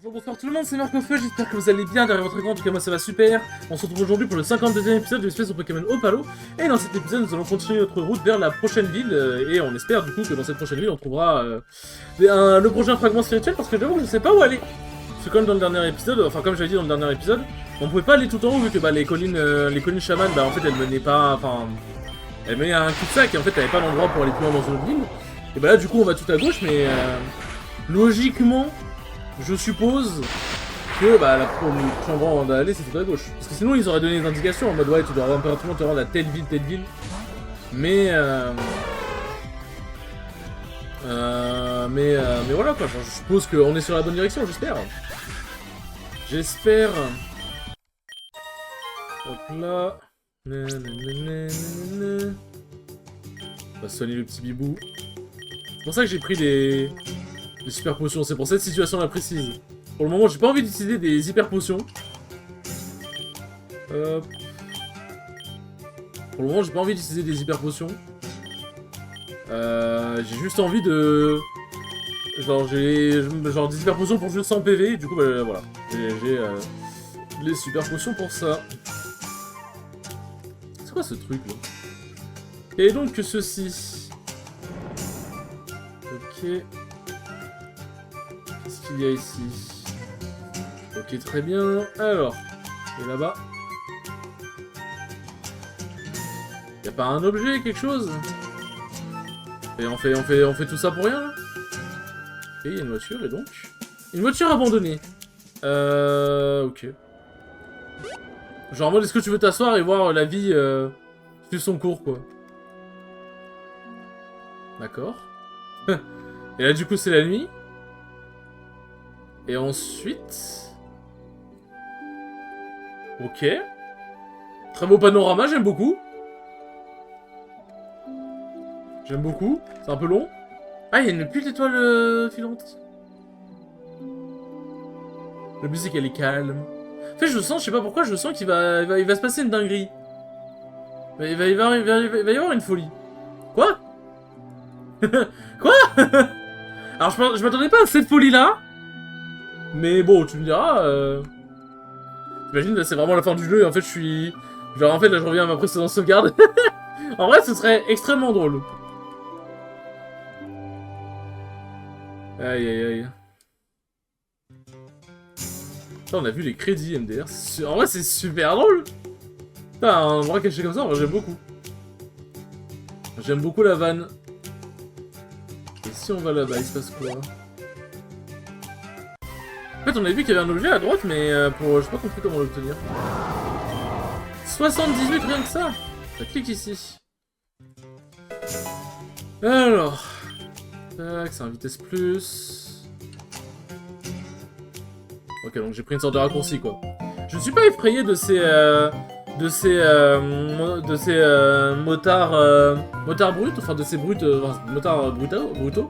Bonjour, bonsoir tout le monde, c'est Marc-Feu, j'espère que vous allez bien derrière votre écran, en tout cas moi ça va super. On se retrouve aujourd'hui pour le 52e épisode de l'espèce de Pokémon Opalo. Et dans cet épisode nous allons continuer notre route vers la prochaine ville, et on espère du coup que dans cette prochaine ville on trouvera le prochain fragment spirituel, parce que j'avoue que je sais pas où aller. Parce que comme dans le dernier épisode, enfin comme j'avais dit dans le dernier épisode, on pouvait pas aller tout en haut vu que les collines chamanes, en fait elles menaient pas, elles menaient à un cul-de-sac et en fait t'avais pas d'endroit pour aller plus loin dans une autre ville. Et là du coup on va tout à gauche, mais logiquement... je suppose que la prochain endroit d'aller c'est tout à gauche. Parce que sinon ils auraient donné des indications en mode ouais tu dois impérativement te rendre à telle ville. Mais voilà quoi, je suppose qu'on est sur la bonne direction, j'espère. J'espère. Hop là. On va soigner le petit bibou. C'est pour ça que j'ai pris des super potions, c'est pour cette situation-là précise. Pour le moment, j'ai pas envie d'utiliser des hyper potions. Hop. Pour le moment, j'ai pas envie d'utiliser des hyper potions. J'ai juste envie de... genre des hyper potions pour juste 100 PV, du coup, voilà. J'ai les super potions pour ça. C'est quoi ce truc, là? Et donc, que ceci... ok... qu'est-ce qu'il y a ici? Ok, très bien. Alors, et là-bas? Y'a pas un objet, quelque chose? Et on fait tout ça pour rien, là? Ok, y'a une voiture, et donc? Une voiture abandonnée. Ok. Genre en mode, est-ce que tu veux t'asseoir et voir la vie suivre son cours, quoi? D'accord. Et là, du coup, c'est la nuit. Et ensuite... ok. Très beau panorama, j'aime beaucoup. J'aime beaucoup. C'est un peu long. Ah, il y a une pluie d'étoiles filantes. La musique, elle est calme. En fait, je sens, je sais pas pourquoi, je sens qu'il va se passer une dinguerie. Il va y avoir une folie. Quoi? Quoi? Alors, je m'attendais pas à cette folie-là. Mais bon, tu me diras, j'imagine là c'est vraiment la fin du jeu et en fait je suis... genre en fait là je reviens à ma précédente sauvegarde. En vrai ce serait extrêmement drôle. Aïe aïe aïe. Là, on a vu les crédits MDR, en vrai c'est super drôle. Putain, un endroit caché comme ça, moi j'aime beaucoup. J'aime beaucoup la vanne. Et si on va là-bas, il se passe quoi? En fait, on avait vu qu'il y avait un objet à droite, mais j'ai pas compris comment l'obtenir. 78, rien que ça. Ça clique ici. Alors. Tac, c'est un vitesse plus. Ok, donc j'ai pris une sorte de raccourci, quoi. Je ne suis pas effrayé de ces motards bruts, enfin de ces motards brutaux.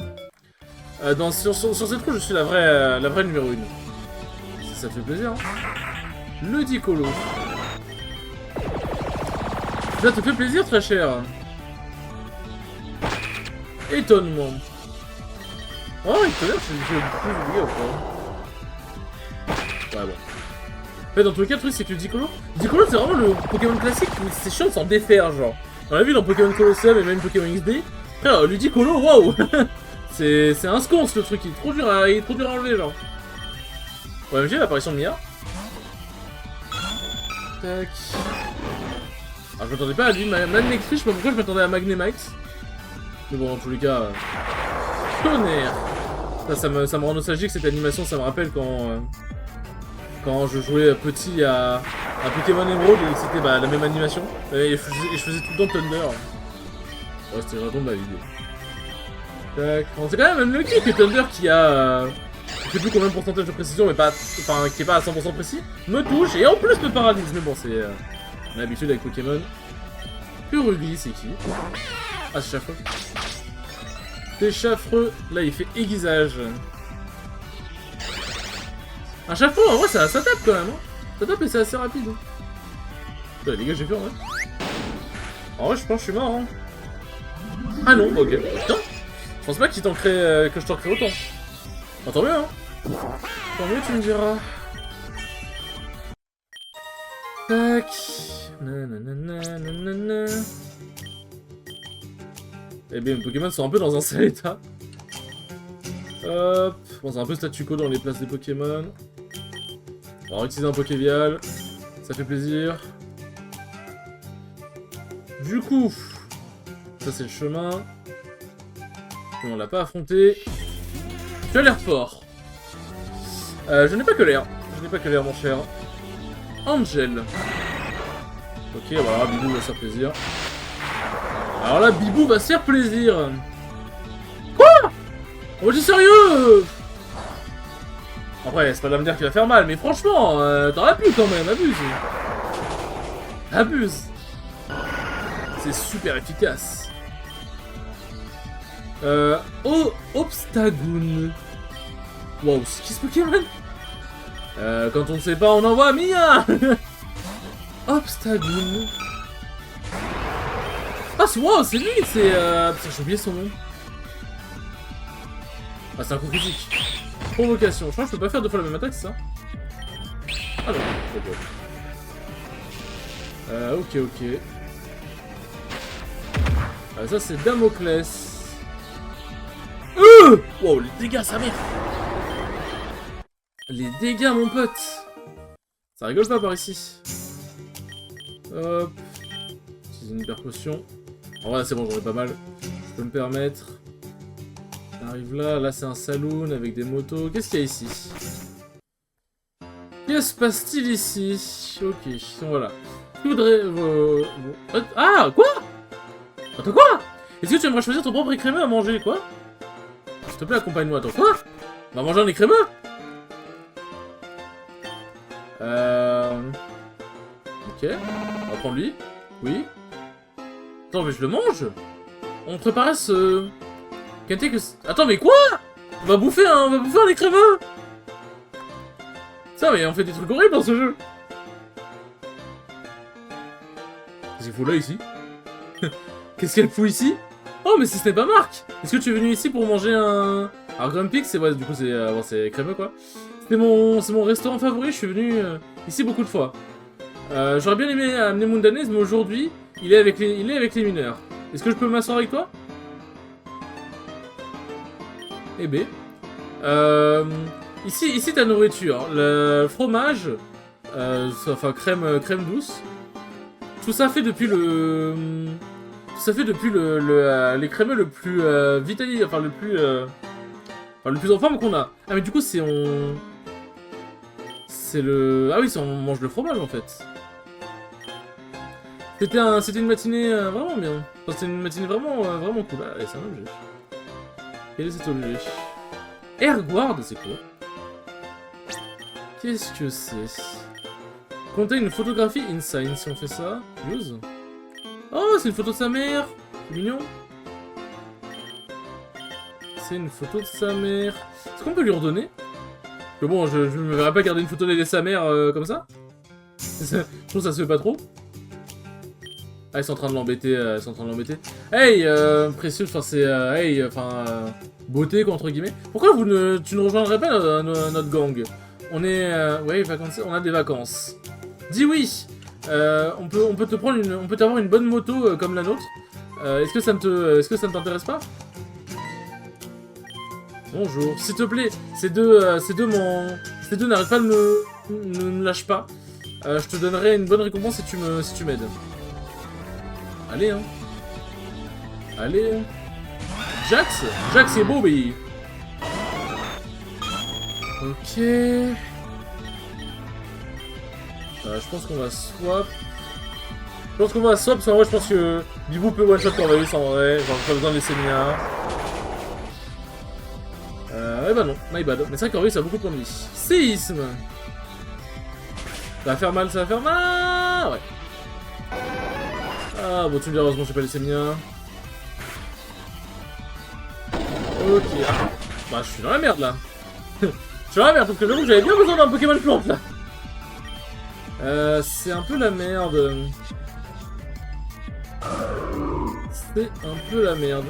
Sur cette route, je suis la vraie numéro 1. Ça fait plaisir, hein. Le Dicolo. Ça te fait plaisir, très cher. Étonnement. Oh, étonnant, j'ai plus oublié ou pas. Ouais, bon. En fait, dans tous les cas, le truc, c'est que le Dicolo, c'est vraiment le Pokémon classique où c'est chiant de s'en défaire, genre. On l'a vu dans Pokémon Colosseum et même Pokémon XD. Frère, le Dicolo, waouh. C'est un sconce, le truc, il est trop dur à enlever, genre. OMG, l'apparition de Mia. Tac. Alors, je m'attendais pas à lui, Magnemite, je sais pas pourquoi je m'attendais à Magnemite. Mais bon, dans tous les cas... tonnerre. Ça me rend nostalgique, cette animation, ça me rappelle quand je jouais petit à Pokémon Emerald et c'était la même animation. Et je faisais tout le temps Thunder. Ouais, c'était vraiment de ma vidéo. Tac. Bon, c'est quand même lucky que Thunder qui a... je sais plus combien de pourcentage de précision, mais qui est pas à 100% précis, me touche et en plus me paralyse. Mais bon, c'est l'habitude avec Pokémon. Purugly, c'est qui? Ah, c'est Chaffreux. C'est Chaffreux. Là, il fait aiguisage. Un Chaffreux, en vrai, ça tape quand même. Hein. Ça tape et c'est assez rapide. Putain, les gars, j'ai fait en vrai. En vrai, je pense que je suis mort. Hein. Ah non, ok. Putain. Je pense pas qu'il que je tankerais autant. Bah, tant mieux, hein. Tant mieux, tu me diras. Tac. Nanana. Eh bien, mes Pokémon sont un peu dans un sale état. Hop. Bon, c'est un peu statu quo dans les places des Pokémon. On va utiliser un Pokévial. Ça fait plaisir. Du coup, ça c'est le chemin. On l'a pas affronté. Tu as l'air fort. Je n'ai pas que l'air. Je n'ai pas que l'air, mon cher. Angel. Ok, voilà, Bibou va se faire plaisir. Alors là, Bibou va se faire plaisir. Quoi? Oh, t'es sérieux? Après, c'est pas l'avenir qui va faire mal, mais franchement, t'aurais pu quand même, abuse. Abuse. C'est super efficace. Oh, Obstagoon. Wow, c'est qui ce Pokémon? Quand on ne sait pas, on envoie Mia. Obstagoon. Ah, wow, c'est lui, c'est... Putain, j'ai oublié son nom. Ah, c'est un coup critique. Provocation. Je crois que je peux pas faire deux fois la même attaque, c'est ça? Ah non, ok. Ok. Ah, ça, c'est Damoclès. Wow, les dégâts, ça merde. Les dégâts, mon pote. Ça rigole pas par ici. Hop. Utiliser une hyper potion. En vrai, c'est bon, j'en ai pas mal. Je peux me permettre. On arrive là. Là, c'est un saloon avec des motos. Qu'est-ce qu'il y a ici? Que se passe-t-il ici? Ok, voilà. Je voudrais... Ah, quoi? Attends, quoi? Est-ce que tu aimerais choisir ton propre écrémeux à manger, quoi? S'il te plaît, accompagne-moi. Attends, quoi? On va manger un écrémeux? Ok. On va prendre lui. Oui. Attends, mais je le mange? On préparait ce... Attends, mais quoi? On va bouffer un écrémeux? Ça, mais on fait des trucs horribles dans ce jeu. Qu'est-ce qu'il fout là, ici? Qu'est-ce qu'elle fout ici? Oh, mais ce n'est pas Marc! Est-ce que tu es venu ici pour manger un... Alors, Grumpix, c'est... Ouais, du coup, c'est... Bon, c'est crémeux, quoi. C'est mon restaurant favori, je suis venu ici beaucoup de fois. J'aurais bien aimé amener Moondanese, mais aujourd'hui, il est avec les mineurs. Est-ce que je peux m'asseoir avec toi? Eh ben... Ici, ta nourriture. Le fromage, enfin, crème douce. Tout ça fait depuis le... l'écrémeux le plus vitalisé, enfin le plus en forme qu'on a. Ah mais du coup c'est le... Ah oui, on mange le fromage en fait. C'était une matinée vraiment bien. Enfin, c'était une matinée vraiment cool. Ah, allez, c'est un objet. Quel est cet objet? Airguard, c'est quoi? Qu'est-ce que c'est? Contain une photographie inside, si on fait ça. Use. Oh, c'est une photo de sa mère. C'est mignon. C'est une photo de sa mère. Est-ce qu'on peut lui redonner? Que bon, je me verrais pas garder une photo de sa mère comme ça. Je trouve que ça se fait pas trop. Ah, ils sont en train de l'embêter. Hey, précieux, enfin c'est... hey, enfin... beauté, quoi, entre guillemets. Pourquoi tu ne rejoindrais pas notre gang? On est... ouais, vacances, on a des vacances. Dis oui. On peut t'avoir une bonne moto comme la nôtre. Est-ce que ça ne t'intéresse pas? Bonjour. S'il te plaît, ces deux n'arrêtent pas de ne me lâche pas. Je te donnerai une bonne récompense si tu m'aides. Allez, hein. Allez. Jax et Bobby. Ok. Je pense qu'on va swap. Parce qu'en vrai, je pense que Bibou peut one-shot Corvallis en vrai. Genre, pas besoin de laisser Mia. Ouais, bah non, my bad. Mais c'est vrai que Corvallis a beaucoup de points de vie. Séisme. Ça va faire mal. Ouais. Ah, bon, tu me dis, heureusement, j'ai pas laissé Mia. Ok. Ah. Bah, je suis dans la merde là. Je suis dans la merde parce que j'avoue que j'avais bien besoin d'un Pokémon plante là. C'est un peu la merde. C'est un peu la merde.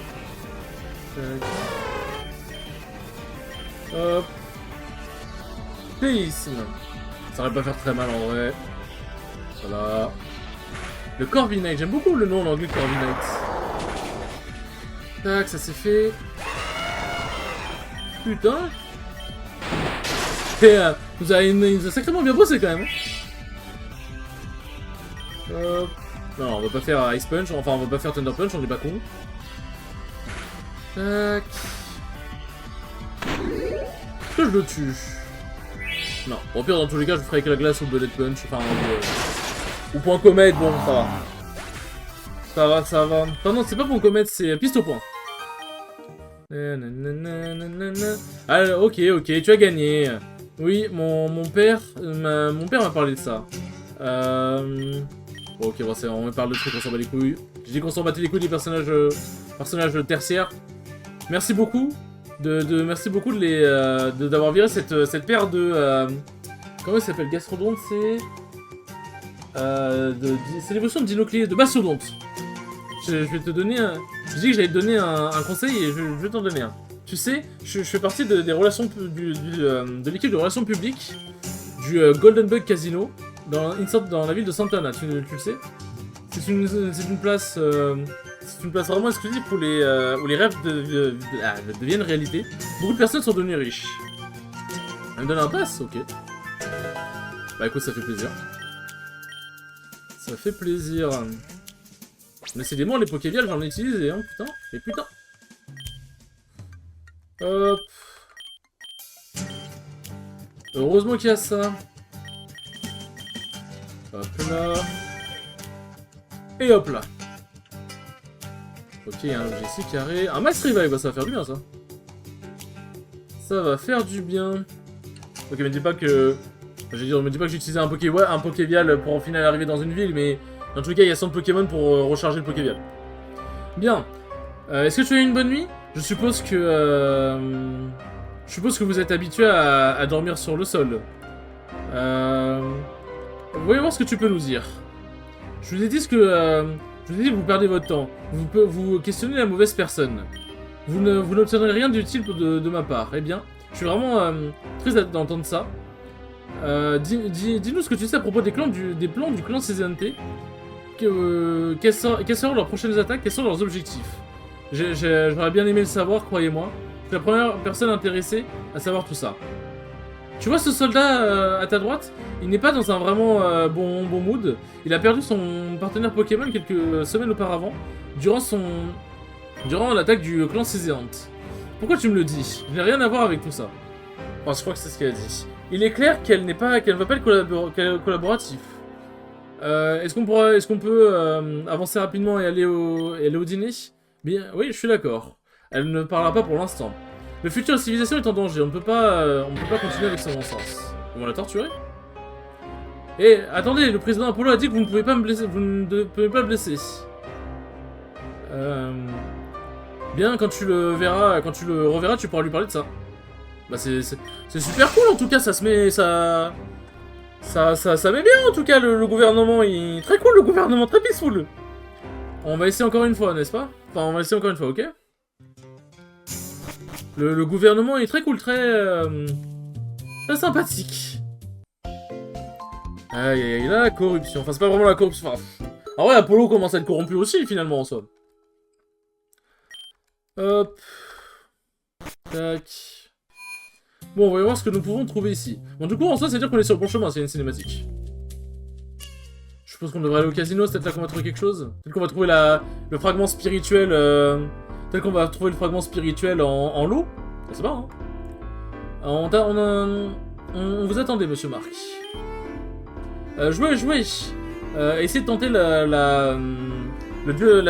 Hop. Séisme. Ça aurait pas faire très mal en vrai. Voilà. Le Corviknight, j'aime beaucoup le nom en anglais Corviknight. Tac, ça c'est fait. Putain. Et il nous a sacrément bien bossé quand même. Non, on va pas faire Ice Punch, enfin on va pas faire Thunder Punch, on est pas con. Tac. Que je le tue. Non, au pire dans tous les cas je ferai avec la glace ou Bullet Punch, enfin ou point comète, bon ça va. Ça va, ça va. Enfin non, c'est pas point comète, c'est piste au point. Ah, ok, tu as gagné. Oui, mon père m'a parlé de ça. Bon, ok, bon, on me parle de trucs, on s'en bat les couilles. J'ai dit qu'on s'en battait les couilles des personnages tertiaires. Merci beaucoup merci beaucoup d'avoir viré cette paire de comment il s'appelle, Gastrodonte, c'est l'évolution de Dinoclé, de Mastodonte. Je vais te donner un... Je dis que j'allais te donner un conseil et je vais t'en donner un. Tu sais, je fais partie des relations de l'équipe de relations publiques du Golden Bug Casino dans la ville de Santana, tu le sais. C'est une place vraiment exclusive où les rêves deviennent réalité. Beaucoup de personnes sont devenues riches. Elle me donne un pass, ok. Bah écoute, ça fait plaisir. Ça fait plaisir. Décidément, les Pokévials, j'en ai utilisé, hein, putain. Et putain. Hop. Heureusement qu'il y a ça. Hop là. Et hop là. Ok, il y a un objet ici carré. Un Max Revive, bah, ça va faire du bien, ça. Ça va faire du bien. Ok, me dis pas que... me dis pas que j'utilisais un Pokévial pour au final arriver dans une ville, mais... Dans tous les cas, il y a 100 Pokémon pour recharger le Pokévial. Bien. Est-ce que tu as eu une bonne nuit? Je suppose que vous êtes habitué à dormir sur le sol. Voyons voir ce que tu peux nous dire. Je vous ai dit que vous perdez votre temps. Vous questionnez la mauvaise personne. Vous n'obtiendrez rien d'utile de ma part. Eh bien, je suis vraiment triste d'entendre ça. Dis-nous ce que tu sais à propos des plans du clan CZNT. Quelles seront leurs prochaines attaques, quels sont leurs objectifs. J'aurais bien aimé le savoir, croyez-moi. Je suis la première personne intéressée à savoir tout ça. Tu vois ce soldat à ta droite? Il n'est pas dans un vraiment bon mood. Il a perdu son partenaire Pokémon quelques semaines auparavant, durant l'attaque du clan Céséant. Pourquoi tu me le dis? Je n'ai rien à voir avec tout ça. Enfin, je crois que c'est ce qu'elle a dit. Il est clair qu'elle ne va pas être collaboratif. Est-ce qu'on peut avancer rapidement et aller au dîner? Bien, oui, je suis d'accord. Elle ne parlera pas pour l'instant. Le futur de la civilisation est en danger, on ne peut pas continuer avec son bon sens. Ils vont la torturer? Eh, attendez, le président Apollo a dit que vous ne pouvez pas me blesser, vous ne pouvez pas le blesser. Bien, quand tu le reverras, tu pourras lui parler de ça. Bah c'est super cool en tout cas, ça met bien en tout cas le gouvernement, il est très cool le gouvernement, très peaceful. On va essayer encore une fois, n'est-ce pas? Enfin, on va essayer encore une fois, ok? Le gouvernement est très cool, très sympathique. Aïe aïe aïe, la corruption. Enfin, c'est pas vraiment la corruption. Enfin, en vrai, Apollo commence à être corrompu aussi, finalement, en somme. Hop. Tac. Bon, on va voir ce que nous pouvons trouver ici. Bon, du coup, en soi, c'est-à-dire qu'on est sur le bon chemin, c'est une cinématique. Je suppose qu'on devrait aller au casino, c'est peut-être là qu'on va trouver quelque chose. Peut-être qu'on va trouver le fragment spirituel... Peut-être qu'on va trouver le fragment spirituel en lot. Je sais pas, hein. On vous attendait, monsieur Marc. Jouez. Essayez de tenter la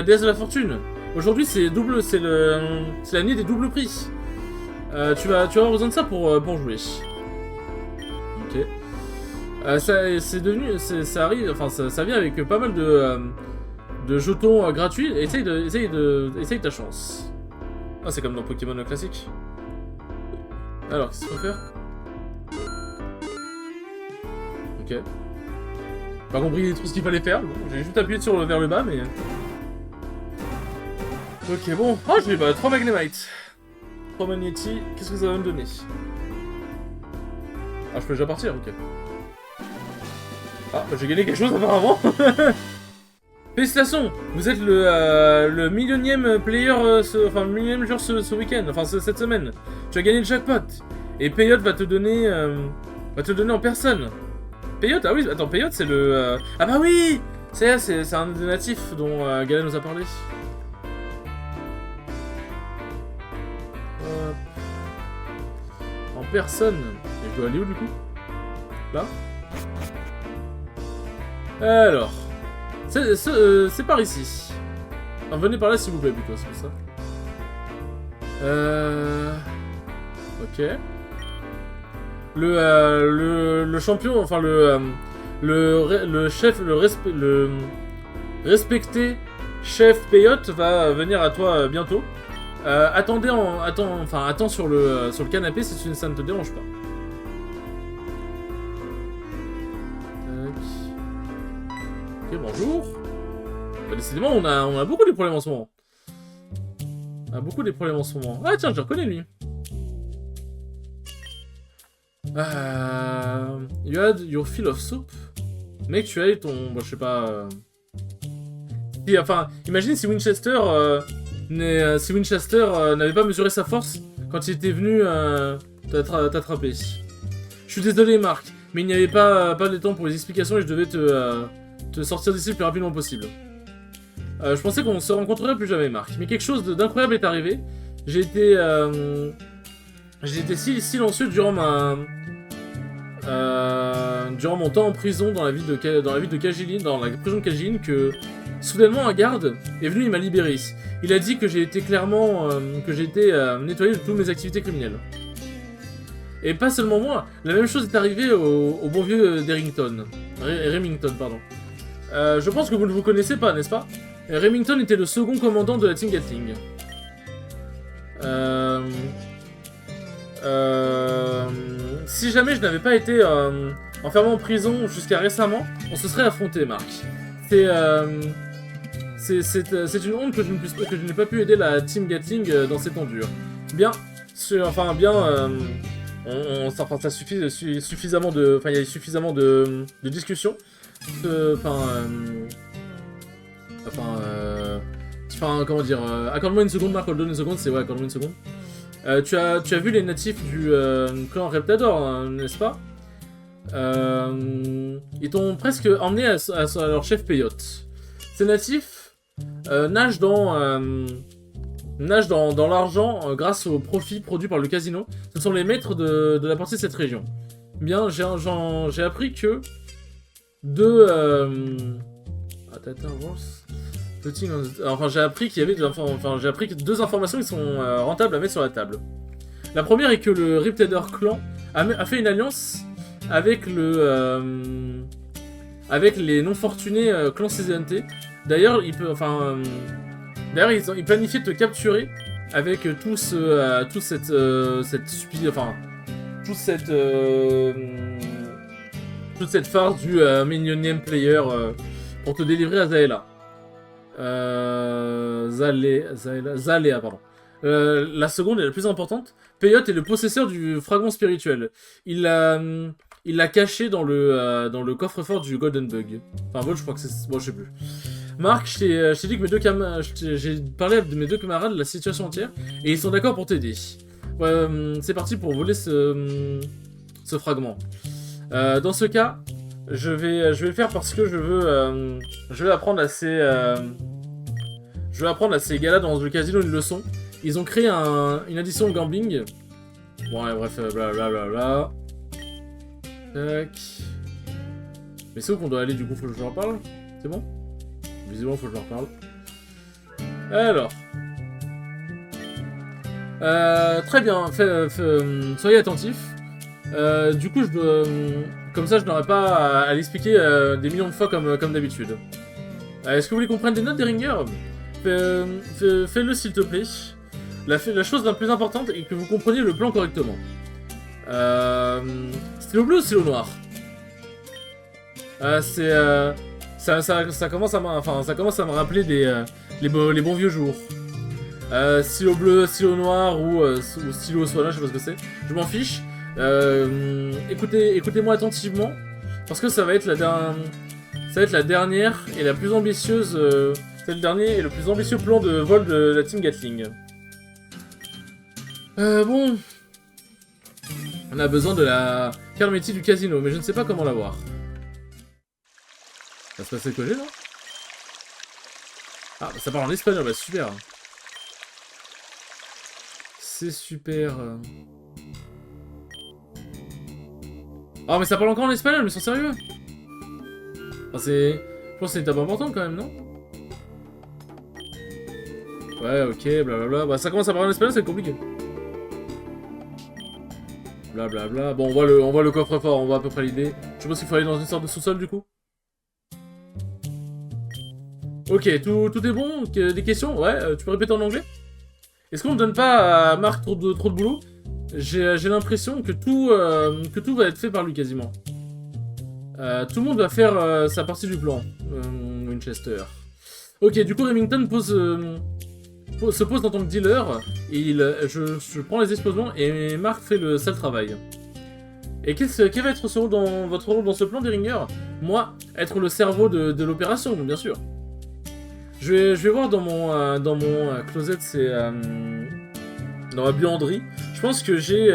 déesse de la fortune. Aujourd'hui, c'est la nuit des doubles prix. Tu vas avoir besoin de ça pour jouer. Ok. Ça arrive, enfin ça vient avec pas mal de jetons gratuits. Essaye ta chance. Ah, c'est comme dans Pokémon classique. Alors, qu'est-ce qu'il faut faire? Ok. Pas compris tout ce qu'il fallait faire. Bon, j'ai juste appuyé vers le bas, mais... Ok, bon. Ah, j'ai 3 Magnemite. 3 Magnéti. Qu'est-ce que ça va me donner? Ah, je peux déjà partir, ok. Ah, j'ai gagné quelque chose apparemment. Félicitations, vous êtes le millionième player, enfin le millionième joueur ce week-end, enfin cette semaine. Tu as gagné le jackpot. Et Peyote va te donner en personne. Peyote, ah oui, attends, Peyote c'est le... Ah bah oui, c'est un des natifs dont Gala nous a parlé. En personne. Et je dois aller où du coup? Là. Alors... C'est par ici. Enfin, venez par là s'il vous plaît plutôt, c'est pour ça. Ok. Le champion, enfin le chef, le respecté chef Peyote va venir à toi bientôt. Attends sur le canapé si ça ne te dérange pas. Ok, bonjour. Bah, décidément, on a beaucoup de problèmes en ce moment. Ah tiens, je reconnais lui. You had your fill of soup. Mec, tu as eu ton... Bon, je sais pas... Et, enfin, imagine si Winchester... n'avait pas mesuré sa force quand il était venu t'attraper. Je suis désolé, Marc, mais il n'y avait pas de temps pour les explications et je devais te sortir d'ici le plus rapidement possible. Je pensais qu'on se rencontrerait plus jamais, Marc, mais quelque chose d'incroyable est arrivé. J'ai été si silencieux durant mon temps en prison dans la ville de Kajiline, dans la prison de Kajiline, que soudainement un garde est venu et m'a libéré. Il a dit que j'ai été nettoyé de toutes mes activités criminelles. Et pas seulement moi, la même chose est arrivée au bon vieux Remington, pardon. Je pense que vous ne vous connaissez pas, n'est-ce pas? Remington était le second commandant de la Team Gatling. Si jamais je n'avais pas été enfermé en prison jusqu'à récemment, on se serait affronté, Marc. C'est une honte que je n'ai pas pu aider la Team Gatling dans ces temps durs. Bien, ça suffit suffisamment de... Enfin, il y a suffisamment de discussions. Comment dire... accorde-moi une seconde, Marc, donne une seconde, c'est... Ouais, accorde-moi une seconde. Tu as vu les natifs du clan Reptador, hein, n'est-ce pas? Ils t'ont presque emmené à leur chef Peyote. Ces natifs nagent dans l'argent grâce aux profits produits par le casino. Ce sont les maîtres de la partie de cette région. Bien, j'ai appris que deux... j'ai appris qu'il y avait j'ai appris que deux informations qui sont rentables à mettre sur la table. La première est que le Riptador clan a fait une alliance avec avec les non fortunés clans CZNT. D'ailleurs, ils planifiaient de te capturer avec toute cette farce du millionième player pour te délivrer à Zaela. Zalea, pardon. La seconde est la plus importante. Peyote est le possesseur du fragment spirituel. Il l'a caché dans le coffre-fort du Golden Bug. Enfin, bon, je crois que c'est... Bon, je sais plus. Marc, je t'ai dit que j'ai parlé de mes deux camarades de la situation entière, et ils sont d'accord pour t'aider. Ouais, c'est parti pour voler ce fragment. Dans ce cas, je vais le faire parce que je veux apprendre à ces gars-là dans le casino une leçon. Ils ont créé une addition au gambling. Bon, ouais, bref, blablabla. Tac. Mais c'est où qu'on doit aller du coup? Faut que je leur parle? C'est bon? Visiblement, faut que je leur parle. Alors. Très bien, soyez attentifs. Du coup, comme ça, je n'aurai pas à l'expliquer des millions de fois comme d'habitude. Est-ce que vous voulez qu'on prenne des notes, Deringer? Fais-le, s'il te plaît. La chose la plus importante est que vous compreniez le plan correctement. Stylo bleu ou stylo noir? Ça commence à me rappeler les bons vieux jours. Stylo bleu, stylo noir ou stylo soit là, je sais pas ce que c'est. Je m'en fiche. Écoutez-moi attentivement, parce que ça va être la dernière et la plus ambitieuse... c'est le dernier et le plus ambitieux plan de vol de la Team Gatling. Bon... On a besoin de la carte métier du casino, mais je ne sais pas comment l'avoir. Ça se passe le collier, non? Ah, bah, ça parle en espagnol, bah super. C'est super. Ah, mais ça parle encore en espagnol, mais ils sont sérieux? Enfin, c'est... Je pense que c'est une étape importante quand même, non? Ouais, ok, blablabla. Bah, ça commence à parler en espagnol, c'est compliqué. Blablabla. Bon, on voit le coffre-fort, on voit à peu près l'idée. Je pense qu'il faut aller dans une sorte de sous-sol, du coup. Ok, tout est bon? Des questions? Ouais, tu peux répéter en anglais? Est-ce qu'on ne donne pas à Marc trop de boulot? J'ai l'impression que tout va être fait par lui, quasiment. Tout le monde va faire sa partie du plan. Winchester. Ok, du coup, Remington se pose en tant que dealer, et je prends les explosons, et Marc fait le sale travail. Et quel va être votre rôle dans ce plan, Deringer? Moi, être le cerveau de l'opération, bien sûr. Je vais voir dans mon closet, c'est dans ma buanderie. Je pense que j'ai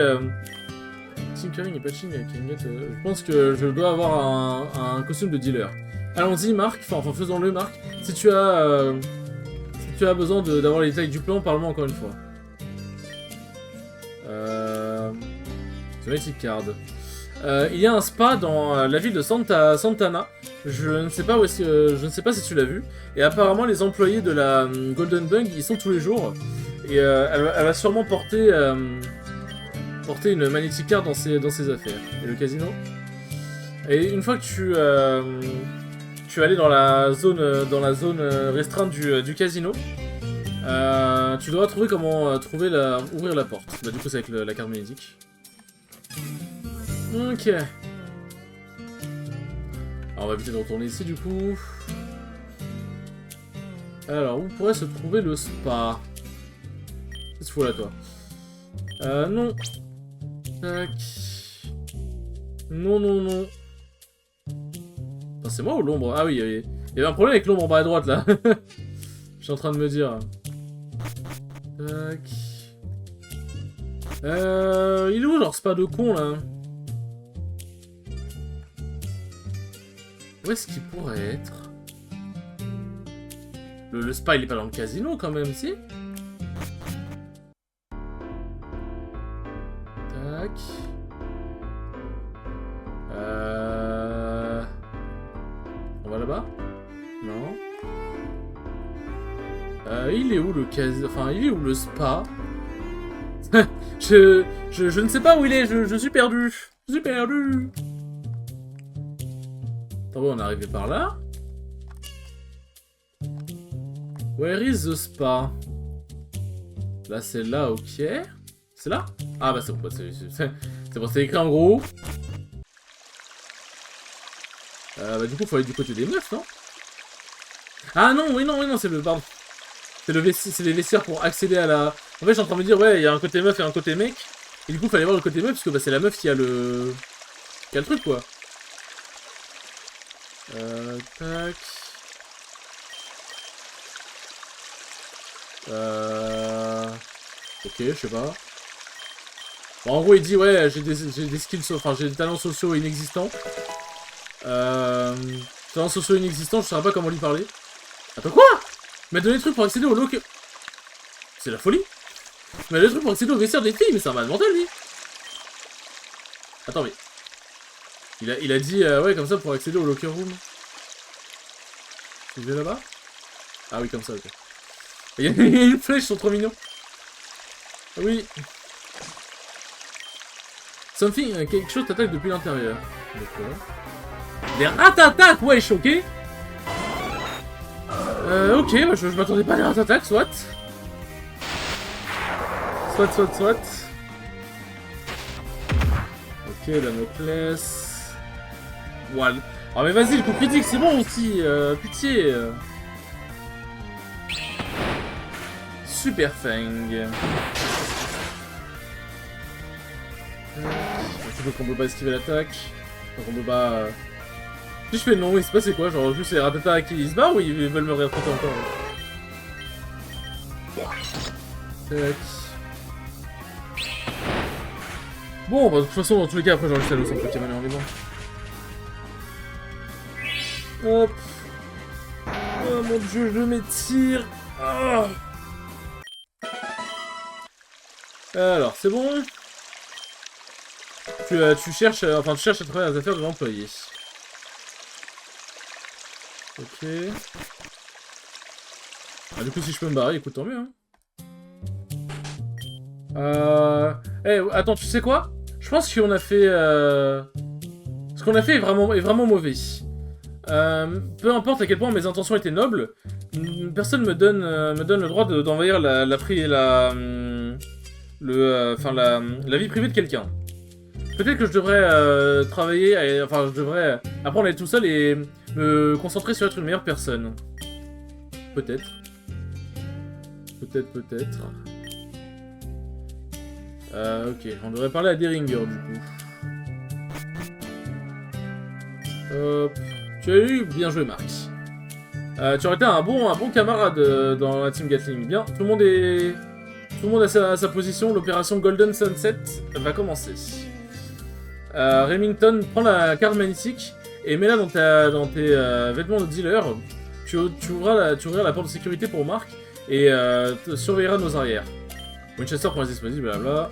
tinkering et patching avec je pense que je dois avoir un costume de dealer. Allons-y, Marc. Enfin, faisons-le, Marc. Si tu as besoin d'avoir les détails du plan, parle-moi encore une fois. Magic Card. Il y a un spa dans la ville de Santana. Je ne sais pas si tu l'as vu. Et apparemment, les employés de la Golden Bug, ils sont tous les jours. Et elle va sûrement porter une Magnetic Card dans ses affaires. Et le casino. Et une fois que tu es allé dans la zone restreinte du casino, tu devras trouver comment ouvrir la porte. Bah, du coup, c'est avec la carte magnétique. Ok. Alors, on va éviter de retourner ici, du coup. Alors, où pourrait se trouver le spa? Qu'est-ce que tu fous là, toi? Non. Tac. Non. Enfin, c'est moi ou l'ombre? Ah oui, il y avait un problème avec l'ombre en bas à droite, là. Je suis en train de me dire. Tac. Il est où, genre, spa de con, là? Où est-ce qu'il pourrait être? Le spa, il est pas dans le casino, quand même, si? Tac. On va là-bas? Non. Il est où le casino? Enfin, il est où le spa? je ne sais pas où il est, je suis perdu. Je suis perdu. Attends, on est arrivé par là. Where is the spa? Là, c'est là, ok. C'est là? Ah bah c'est bon, c'est bon, c'est écrit en gros. Bah du coup, faut aller du côté des meufs, non? Ah non, oui, non, c'est le... Pardon. C'est les vestiaires pour accéder à la... En fait, je suis en train de me dire, ouais, il y a un côté meuf et un côté mec. Et du coup, fallait voir le côté meuf, parce que bah, c'est la meuf qui a le... truc, quoi. Tac... Ok, je sais pas. Bon, en gros, il dit, ouais, j'ai des skills... Enfin, j'ai des talents sociaux inexistants. Talents sociaux inexistants, je saurais pas comment lui parler. Attends, quoi? Il m'a donné des trucs pour accéder au locker... C'est la folie. Il m'a donné des trucs pour accéder au vestiaire des filles, mais c'est un mal mental, lui. Attends, mais... Il a dit, ouais, comme ça, pour accéder au locker room. Tu vais là-bas? Ah oui, comme ça, ok. Il y a une flèche, ils sont trop mignons. Ah oui. Something, quelque chose t'attaque depuis l'intérieur. D'accord. Des ratatak, wesh, ok. Ok, bah, je m'attendais pas à des ratatak, soit. Soit. Ok, Damoclès. Voilà. Oh mais vas-y, le coup critique, c'est bon aussi, pitié. Super Fang. qu'on peut pas esquiver l'attaque. Donc on peut pas... Si je fais non, il se passe quoi? Genre juste c'est Ratata qui se barre ou ils veulent me réaffronter encore? Tac. Bon, bah de toute façon, dans tous les cas, après j'en laisse à l'eau sans Pokémon en vivant. Hop. Oh mon dieu, je m'étire. Oh. Alors, c'est bon. Tu cherches à travers les affaires de l'employé. Ok. Ah, du coup, si je peux me barrer, écoute, tant mieux. Hein. Eh, attends, tu sais quoi? Je pense qu'on a fait... Ce qu'on a fait est vraiment mauvais. Peu importe à quel point mes intentions étaient nobles, personne me donne le droit d'envahir la vie privée de quelqu'un. Peut-être que je devrais travailler, je devrais apprendre à être tout seul et me concentrer sur être une meilleure personne. Peut-être. Peut-être. Ok, on devrait parler à Deringer du coup. Hop. Tu as eu bien joué, Marc. Tu aurais été un bon camarade dans la team Gatling. Bien, tout le monde a sa position. L'opération Golden Sunset va commencer. Remington, prends la carte magnétique et mets-la dans tes vêtements de dealer. Tu ouvriras la porte de sécurité pour Marc et surveilleras nos arrières. Winchester prend les disponibles, blabla.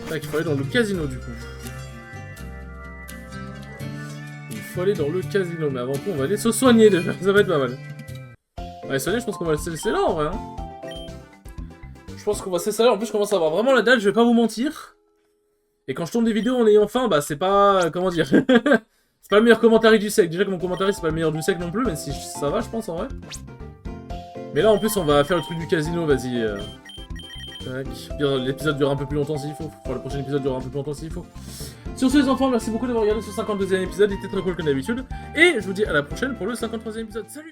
Tac, il faut aller dans le casino du coup. Il faut aller dans le casino, mais avant tout, on va aller se soigner déjà, ça va être pas mal. Ouais, soigner, je pense qu'on va le laisser là en vrai. Hein. Je pense qu'on va se laisser là, en plus je commence à avoir vraiment la dalle, je vais pas vous mentir. Et quand je tourne des vidéos en ayant faim, bah c'est pas... comment dire. C'est pas le meilleur commentaire du sec. Déjà que mon commentaire c'est pas le meilleur du sec non plus, mais si ça va je pense en vrai. Mais là en plus on va faire le truc du casino, vas-y. Tac. L'épisode dure un peu plus longtemps s'il faut. Enfin le prochain épisode dure un peu plus longtemps s'il faut. Sur ce les enfants, merci beaucoup d'avoir regardé ce 52e épisode, il était très cool comme d'habitude. Et je vous dis à la prochaine pour le 53e épisode. Salut!